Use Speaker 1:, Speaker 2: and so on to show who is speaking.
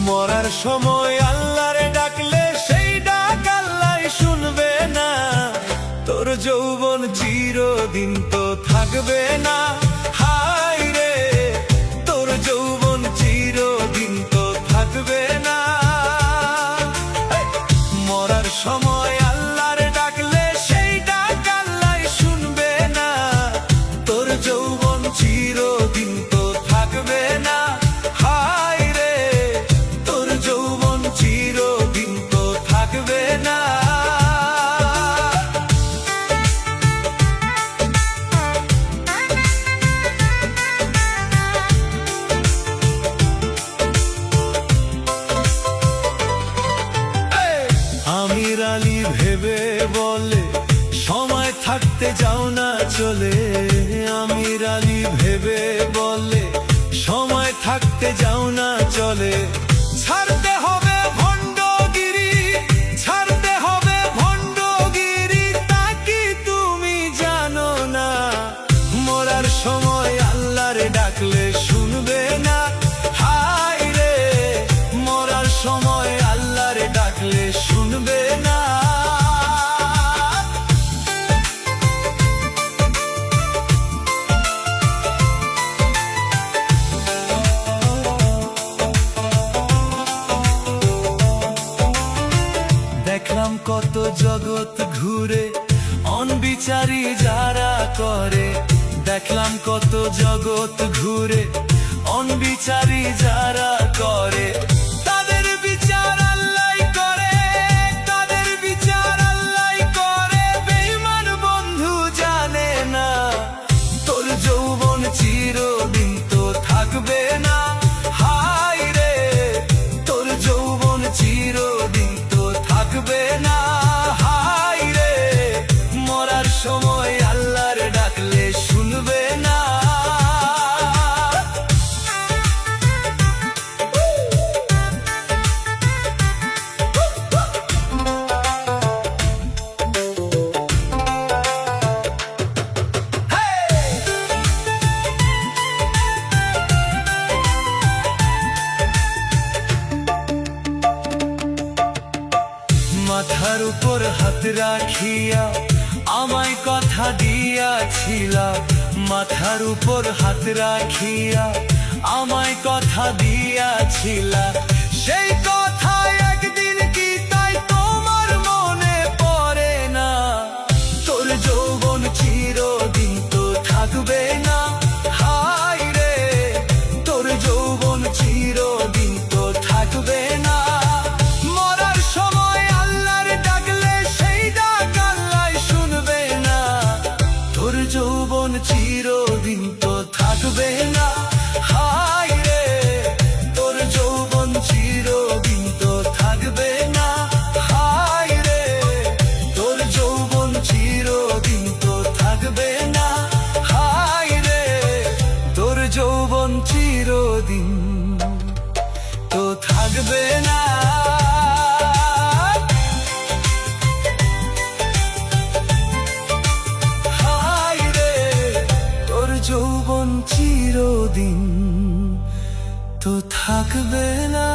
Speaker 1: মরার সময় আল্লাহরে ডাকলে সেই ডাক আল্লাহ শুনবে না। তোর যৌবন চিরদিন তো থাকবে না। হায় রে, তোর যৌবন চিরদিন তো থাকবে না। মরার সময় আল্লাহরে ডাকলে সেই ডাক আল্লাহ শুনবে না। তোর যৌবন চিরদিন তো থাকবে না। হায় রে, তোর যৌবন চিরদিন তো থাকবে না। আমির আলী ভেবে বলে সময় থাকতে যাও না চলে। আমির আলী ভেবে বলে সময় থাকতে যাও না চলে। ছাড়তে হবে ভণ্ডগিরি, ছাড়তে হবে ভণ্ডগিরি, তা কি তুমি জানো না? মরার সময় আল্লাহরে ডাকলে শুনবে না। হায় রে, মরার সময় আল্লাহরে ডাকলে শুনবে না। দেখলাম কত জগৎ ঘুরে অনবিচারী যারা করে। দেখলাম কত জগৎ ঘুরে অনবিচারী যারা করে। তাদের বিচার আল্লাহ করে, তাদের বিচার আল্লাহ করে। বেঈমান বন্ধু জানে না তোর যৌবন চিরদিন তো থাকবে না। হায় রে, তোর যৌবন চিরদিন তো থাকবে না। হায় রে, মরার সময় আল্লাহর ডাকলে শুনবে না। মাথার উপর হাত রাখিয়া আমায় কথা দিয়াছিলা। মাথার উপর হাত রাখিয়া আমায় কথা দিয়াছিলা। সেই কথা একদিন কি তাই তোমার মনে পড়ে না? তোর যৌবন চিরদিন তো থাকবে না। হায় রে, তোর যৌবন চিরদিন তো থাকবে না। মরার সময় আল্লাহর ডাকলে সেই ডাক আল্লাহ শুনবে না। তোর যৌবন চিরদিন তো থাকবে না। হায় রে, তোর যৌবন চিরদিন তো থাকবে না। হায় রে, তোর যৌবন চিরদিন তো থাকবে না। হায় রে, তোর যৌবন চিরদিন তো থাকবে না। হায় রে, তোর যৌবন চিরদিন তো থাকবে না।